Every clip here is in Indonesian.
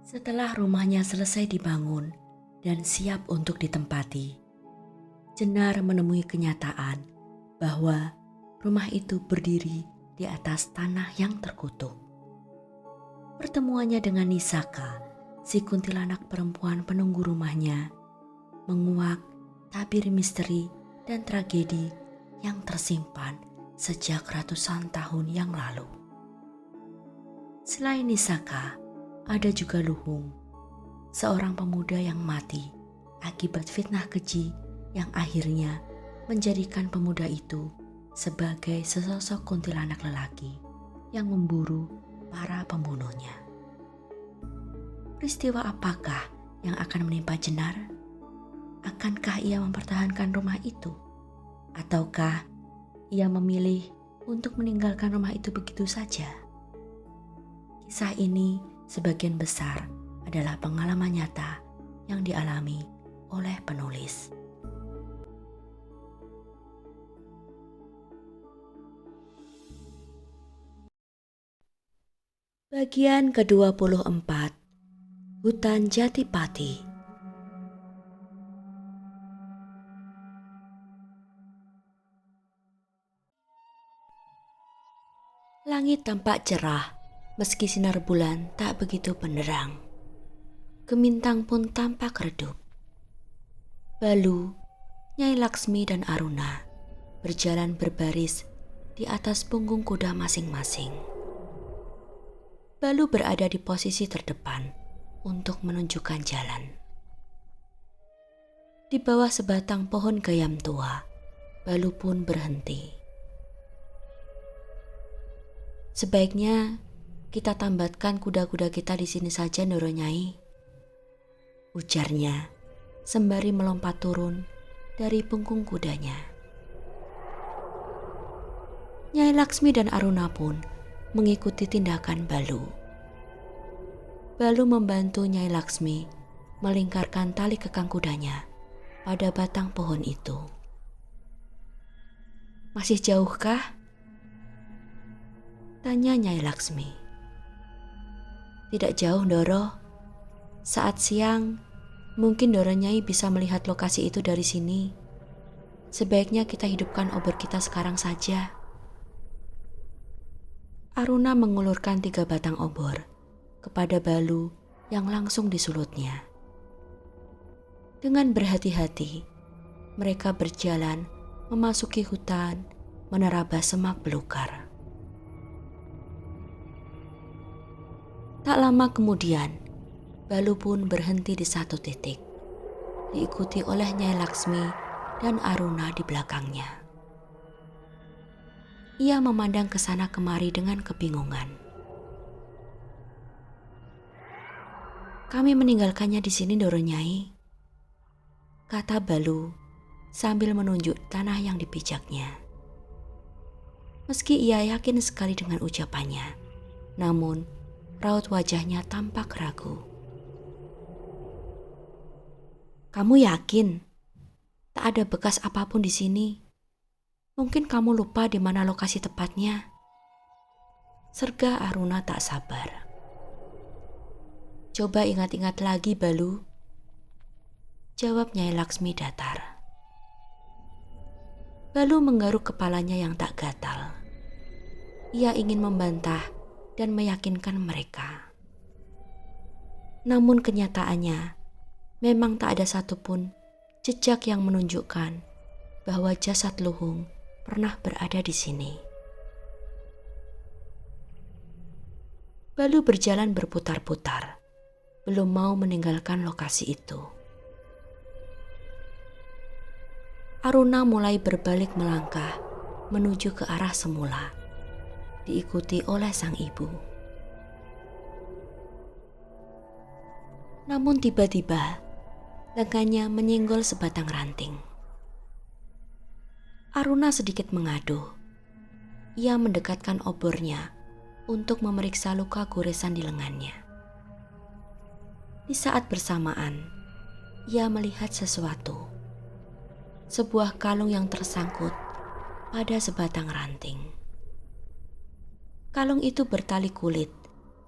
Setelah rumahnya selesai dibangun dan siap untuk ditempati, Jenar menemui kenyataan bahwa rumah itu berdiri di atas tanah yang terkutuk. Pertemuannya dengan Nisaka, si kuntilanak perempuan penunggu rumahnya, menguak tabir misteri dan tragedi yang tersimpan sejak ratusan tahun yang lalu. Selain Nisaka, ada juga Luhung, seorang pemuda yang mati akibat fitnah keji yang akhirnya menjadikan pemuda itu sebagai sesosok kuntilanak lelaki yang memburu para pembunuhnya. Peristiwa apakah yang akan menimpa Jenar? Akankah ia mempertahankan rumah itu? Ataukah ia memilih untuk meninggalkan rumah itu begitu saja? Kisah ini sebagian besar adalah pengalaman nyata yang dialami oleh penulis. Bagian ke-24, Hutan Jatipati. Langit tampak cerah, meski sinar bulan tak begitu benderang. Gemintang pun tampak redup. Balu, Nyai Laksmi dan Aruna berjalan berbaris di atas punggung kuda masing-masing. Balu berada di posisi terdepan untuk menunjukkan jalan. Di bawah sebatang pohon gayam tua, Balu pun berhenti. Sebaiknya kita tambatkan kuda-kuda kita di sini saja, Ndoro Nyai, ujarnya sembari melompat turun dari punggung kudanya. Nyai Laksmi dan Aruna pun mengikuti tindakan Balu. Balu membantu Nyai Laksmi melingkarkan tali kekang kudanya pada batang pohon itu. Masih jauhkah? Tanya Nyai Laksmi. Tidak jauh, Ndoro. Saat siang, mungkin Ndoro Nyai bisa melihat lokasi itu dari sini. Sebaiknya kita hidupkan obor kita sekarang saja. Aruna mengulurkan 3 batang obor kepada Balu yang langsung disulutnya. Dengan berhati-hati, mereka berjalan memasuki hutan, menerabas semak belukar. Tak lama kemudian, Balu pun berhenti di satu titik, diikuti oleh Nyai Laksmi dan Aruna di belakangnya. Ia memandang ke sana kemari dengan kebingungan. Kami meninggalkannya di sini, Ndoro Nyai, kata Balu sambil menunjuk tanah yang dipijaknya. Meski ia yakin sekali dengan ucapannya, namun raut wajahnya tampak ragu. Kamu yakin? Tak ada bekas apapun di sini. Mungkin kamu lupa di mana lokasi tepatnya. Sergah Aruna tak sabar. Coba ingat-ingat lagi, Balu, jawab Nyai Laksmi datar. Balu menggaruk kepalanya yang tak gatal. Ia ingin membantah dan meyakinkan mereka. Namun kenyataannya memang tak ada satupun jejak yang menunjukkan bahwa jasad Luhung pernah berada di sini. Balu berjalan berputar-putar, belum mau meninggalkan lokasi itu. Aruna mulai berbalik melangkah menuju ke arah semula, diikuti oleh sang ibu. Namun tiba-tiba lengannya menyenggol sebatang ranting. Aruna sedikit mengaduh. Ia mendekatkan obornya untuk memeriksa luka goresan di lengannya. Di saat bersamaan, ia melihat sesuatu. Sebuah kalung yang tersangkut pada sebatang ranting. Kalung itu bertali kulit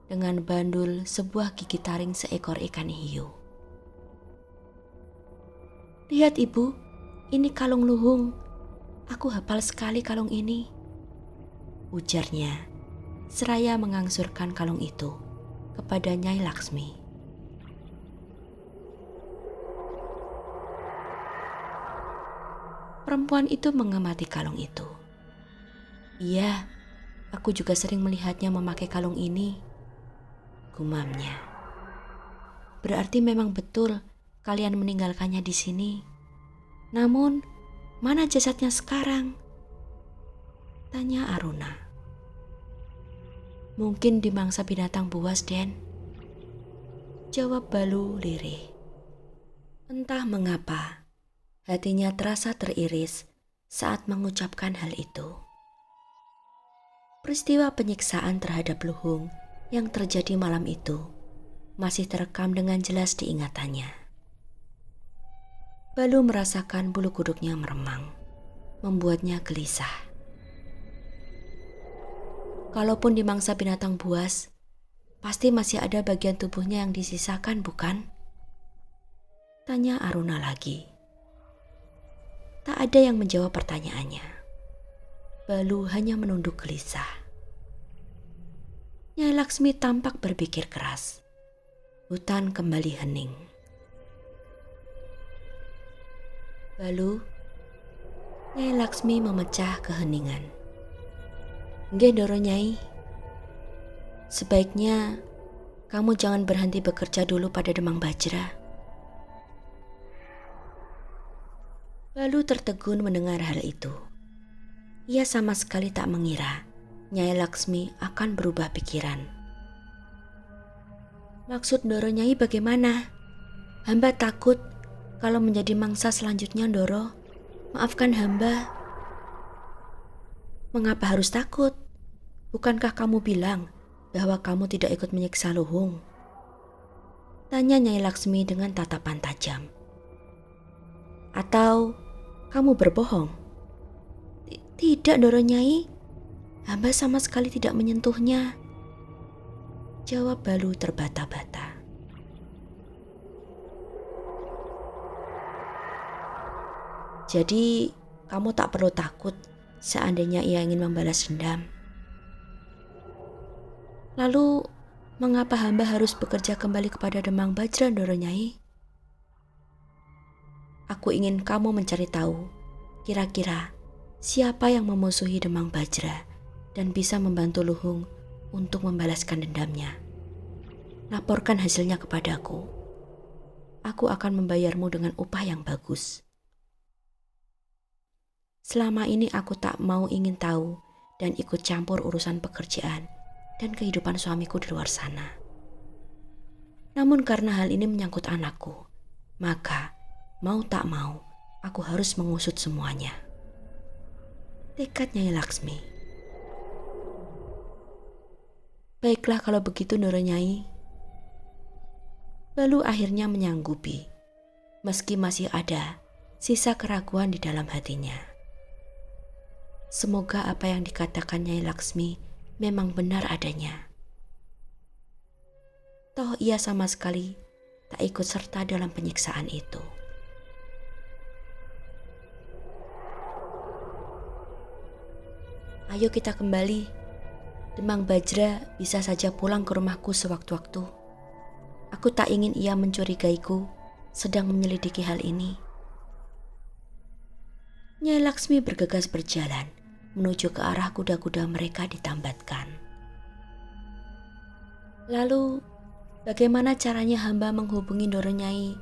dengan bandul sebuah gigi taring seekor ikan hiu. "Lihat ibu, ini kalung luhung. Aku hafal sekali kalung ini," ujarnya seraya mengangsurkan kalung itu kepada Nyai Laksmi. Perempuan itu mengamati kalung itu. "Iya, aku juga sering melihatnya memakai kalung ini," gumamnya. "Berarti memang betul kalian meninggalkannya di sini. Namun, mana jasadnya sekarang?" tanya Aruna. "Mungkin di mangsa binatang buas, Den," jawab Balu lirih. Entah mengapa, hatinya terasa teriris saat mengucapkan hal itu. Peristiwa penyiksaan terhadap luhung yang terjadi malam itu masih terekam dengan jelas di ingatannya. Balu merasakan bulu kuduknya meremang, membuatnya gelisah. Kalaupun di mangsa binatang buas, pasti masih ada bagian tubuhnya yang disisakan, bukan? Tanya Aruna lagi. Tak ada yang menjawab pertanyaannya. Balu hanya menunduk gelisah. Nyai Laksmi tampak berpikir keras. Hutan kembali hening. "Balu," Nyai Laksmi memecah keheningan. "Nggih, Ndoro Nyai. Sebaiknya kamu jangan berhenti bekerja dulu pada Demang Bajra." Balu tertegun mendengar hal itu. Ia sama sekali tak mengira Nyai Laksmi akan berubah pikiran. "Maksud Ndoro Nyai bagaimana? Hamba takut kalau menjadi mangsa selanjutnya, Ndoro. Maafkan hamba." "Mengapa harus takut? Bukankah kamu bilang bahwa kamu tidak ikut menyiksa luhung?" tanya Nyai Laksmi dengan tatapan tajam. "Atau kamu berbohong?" "Tidak, Ndoro Nyai. Hamba sama sekali tidak menyentuhnya," jawab Balu terbata-bata. "Jadi kamu tak perlu takut seandainya ia ingin membalas dendam. Lalu mengapa hamba harus bekerja kembali kepada Demang Bajra, Ndoro Nyai?" "Aku ingin kamu mencari tahu kira-kira siapa yang memusuhi Demang Bajra dan bisa membantu luhung untuk membalaskan dendamnya. Laporkan hasilnya kepadaku. Aku akan membayarmu dengan upah yang bagus. Selama ini aku tak mau ingin tahu dan ikut campur urusan pekerjaan dan kehidupan suamiku di luar sana. Namun karena hal ini menyangkut anakku, maka mau tak mau aku harus mengusut semuanya," tekad Nyai Laksmi. "Baiklah kalau begitu, Ndoro Nyai." Balu akhirnya menyanggupi, meski masih ada sisa keraguan di dalam hatinya. Semoga apa yang dikatakan Nyai Laksmi memang benar adanya. Toh ia sama sekali tak ikut serta dalam penyiksaan itu. "Ayo kita kembali. Demang Bajra bisa saja pulang ke rumahku sewaktu-waktu. Aku tak ingin ia mencurigaiku sedang menyelidiki hal ini." Nyai Laksmi bergegas berjalan menuju ke arah kuda-kuda mereka ditambatkan. "Lalu bagaimana caranya hamba menghubungi Ndoro Nyai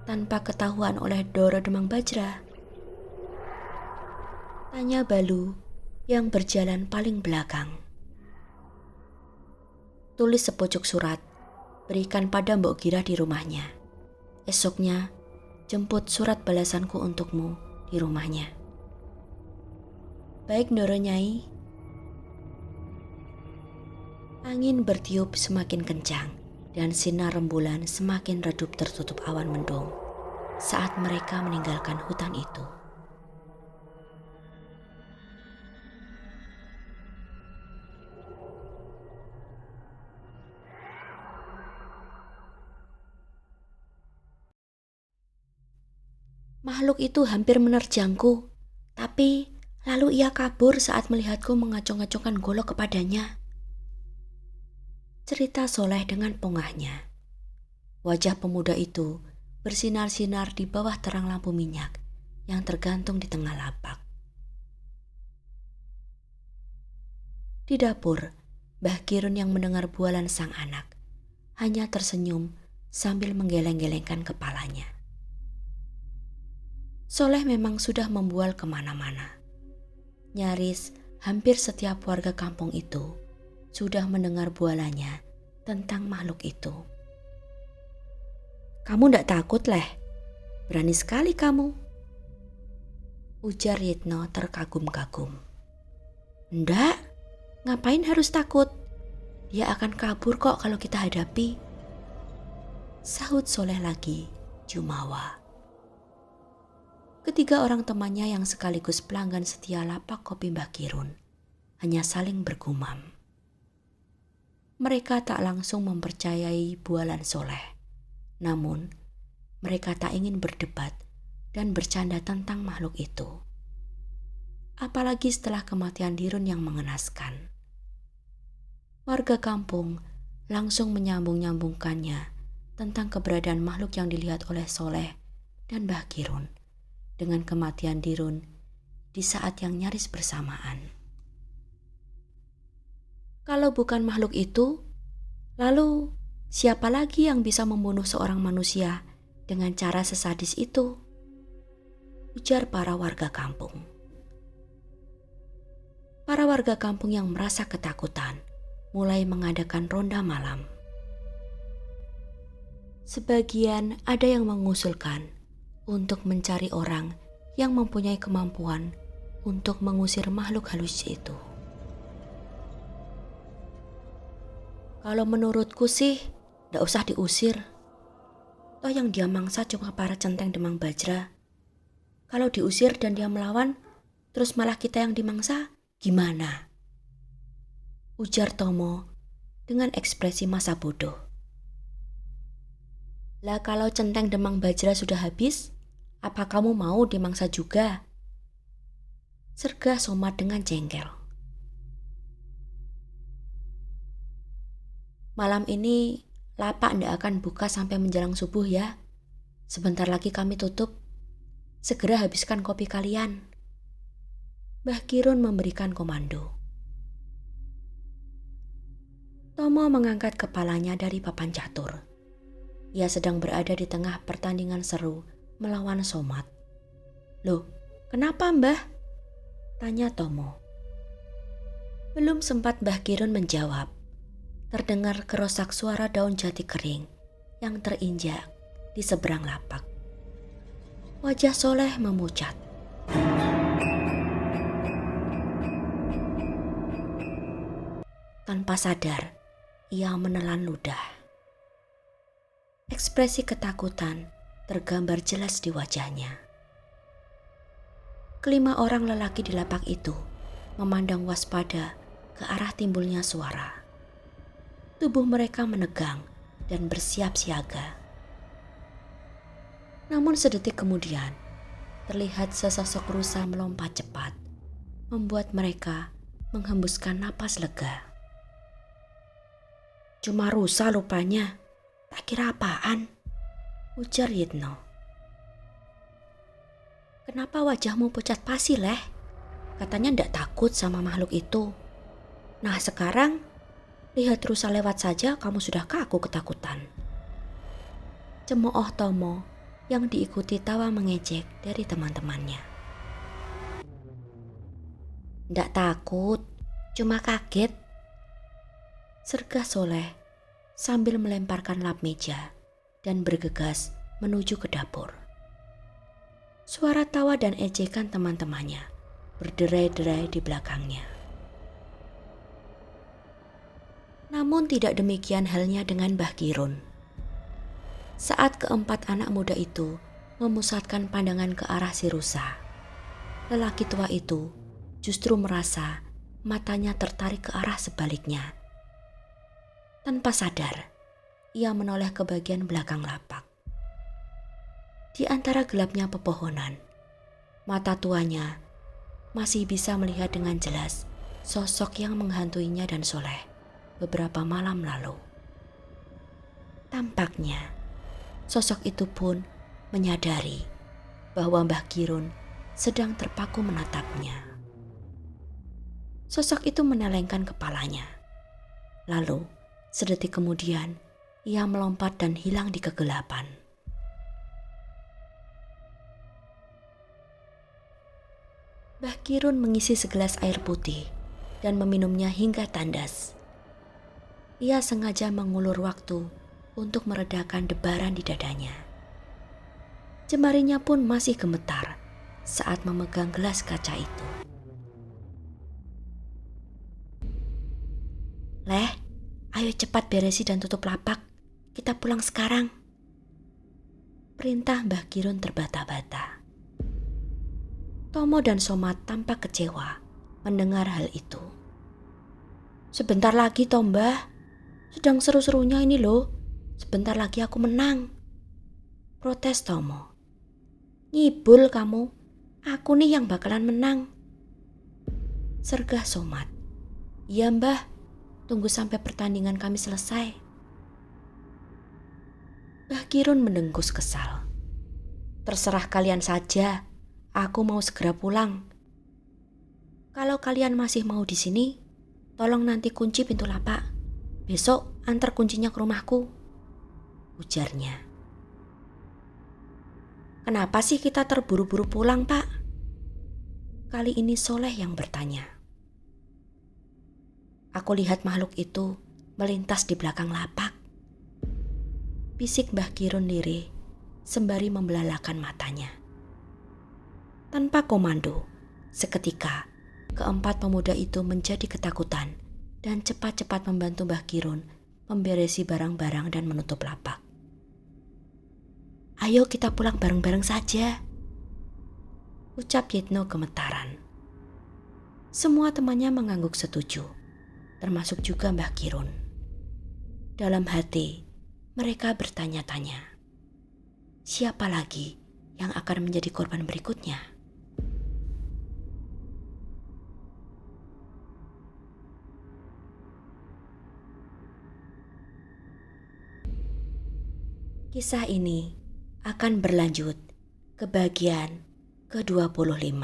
tanpa ketahuan oleh Ndoro Demang Bajra?" tanya Balu yang berjalan paling belakang. "Tulis sepucuk surat, berikan pada Mbok Gira di rumahnya. Esoknya jemput surat balasanku untukmu di rumahnya." "Baik, Ndoro Nyai." Angin bertiup semakin kencang dan sinar rembulan semakin redup tertutup awan mendung saat mereka meninggalkan hutan itu. Makhluk itu hampir menerjangku, tapi lalu ia kabur saat melihatku mengacung-acungkan golok kepadanya. Cerita Soleh dengan pongahnya. Wajah pemuda itu bersinar-sinar di bawah terang lampu minyak yang tergantung di tengah lapak. Di dapur, Mbah Kirun yang mendengar bualan sang anak hanya tersenyum sambil menggeleng-gelengkan kepalanya. Soleh memang sudah membual kemana-mana. Nyaris hampir setiap warga kampung itu sudah mendengar bualannya tentang makhluk itu. "Kamu ndak takut, Leh? Berani sekali kamu," ujar Yitno terkagum-kagum. "Ndak, ngapain harus takut? Dia akan kabur kok kalau kita hadapi," sahut Soleh lagi, jumawa. Ketiga orang temannya yang sekaligus pelanggan setia lapak kopi Mbah Kirun hanya saling bergumam. Mereka tak langsung mempercayai bualan Soleh. Namun, mereka tak ingin berdebat dan bercanda tentang makhluk itu. Apalagi setelah kematian Dirun yang mengenaskan. Warga kampung langsung menyambung-nyambungkannya tentang keberadaan makhluk yang dilihat oleh Soleh dan Mbah Kirun dengan kematian Dirun di saat yang nyaris bersamaan. Kalau bukan makhluk itu, lalu siapa lagi yang bisa membunuh seorang manusia dengan cara sesadis itu? Ujar para warga kampung. Para warga kampung yang merasa ketakutan mulai mengadakan ronda malam. Sebagian ada yang mengusulkan untuk mencari orang yang mempunyai kemampuan untuk mengusir makhluk halus itu. "Kalau menurutku sih, nggak usah diusir. Toh yang dia mangsa cuma para centeng Demang Bajra. Kalau diusir dan dia melawan, terus malah kita yang dimangsa, gimana?" Ujar Tomo dengan ekspresi masa bodoh. "Lah kalau centeng Demang Bajra sudah habis, apa kamu mau dimangsa juga?" Sergah Somad dengan jengkel. "Malam ini lapak ndak akan buka sampai menjelang subuh ya. Sebentar lagi kami tutup. Segera habiskan kopi kalian." Mbah Kirun memberikan komando. Tomo mengangkat kepalanya dari papan catur. Ia sedang berada di tengah pertandingan seru melawan Somad. "Loh, kenapa Mbah?" tanya Tomo. Belum sempat Mbah Kirun menjawab, terdengar kerosak suara daun jati kering yang terinjak di seberang lapak. Wajah Soleh memucat. Tanpa sadar, ia menelan ludah. Ekspresi ketakutan tergambar jelas di wajahnya. Kelima orang lelaki di lapak itu memandang waspada ke arah timbulnya suara. Tubuh mereka menegang dan bersiap siaga. Namun sedetik kemudian, terlihat sesosok rusa melompat cepat, membuat mereka menghembuskan napas lega. "Cuma rusa rupanya, tak kira apaan," ujar Yitno. "Kenapa wajahmu pucat pasi, Leh? Katanya ndak takut sama makhluk itu. Nah sekarang, lihat rusa lewat saja kamu sudah kaku ketakutan." Cemooh Tomo yang diikuti tawa mengejek dari teman-temannya. "Ndak takut, cuma kaget," sergah Soleh sambil melemparkan lap meja dan bergegas menuju ke dapur. Suara tawa dan ejekan teman-temannya berderai-derai di belakangnya. Namun tidak demikian halnya dengan Mbah Kirun. Saat keempat anak muda itu memusatkan pandangan ke arah si rusa, lelaki tua itu justru merasa matanya tertarik ke arah sebaliknya. Tanpa sadar, ia menoleh ke bagian belakang lapak. Di antara gelapnya pepohonan, mata tuanya masih bisa melihat dengan jelas sosok yang menghantuinya dan Soleh beberapa malam lalu. Tampaknya sosok itu pun menyadari bahwa Mbah Kirun sedang terpaku menatapnya. Sosok itu menelengkan kepalanya. Lalu, sedetik kemudian, ia melompat dan hilang di kegelapan. Mbah Kirun mengisi segelas air putih dan meminumnya hingga tandas. Ia sengaja mengulur waktu untuk meredakan debaran di dadanya. Jemarinya pun masih gemetar saat memegang gelas kaca itu. "Leh, ayo cepat beresi dan tutup lapak. Kita pulang sekarang," perintah Mbah Kirun terbata-bata. Tomo dan Somat tampak kecewa mendengar hal itu. "Sebentar lagi toh Mbah, sedang seru-serunya ini loh. Sebentar lagi aku menang," protes Tomo. "Ngibul kamu, aku nih yang bakalan menang," sergah Somat. "Iya Mbah, tunggu sampai pertandingan kami selesai." Mbah Kirun mendengkus kesal. "Terserah kalian saja, aku mau segera pulang. Kalau kalian masih mau di sini, tolong nanti kunci pintu lapak. Besok antar kuncinya ke rumahku," ujarnya. "Kenapa sih kita terburu-buru pulang, Pak?" Kali ini Soleh yang bertanya. "Aku lihat makhluk itu melintas di belakang lapak," bisik Mbah Kirun lirih sembari membelalakan matanya. Tanpa komando, seketika keempat pemuda itu menjadi ketakutan dan cepat-cepat membantu Mbah Kirun memberesi barang-barang dan menutup lapak. "Ayo kita pulang bareng-bareng saja," ucap Yitno gemetaran. Semua temannya mengangguk setuju, termasuk juga Mbah Kirun. Dalam hati, mereka bertanya-tanya, siapa lagi yang akan menjadi korban berikutnya? Kisah ini akan berlanjut ke bagian ke-25.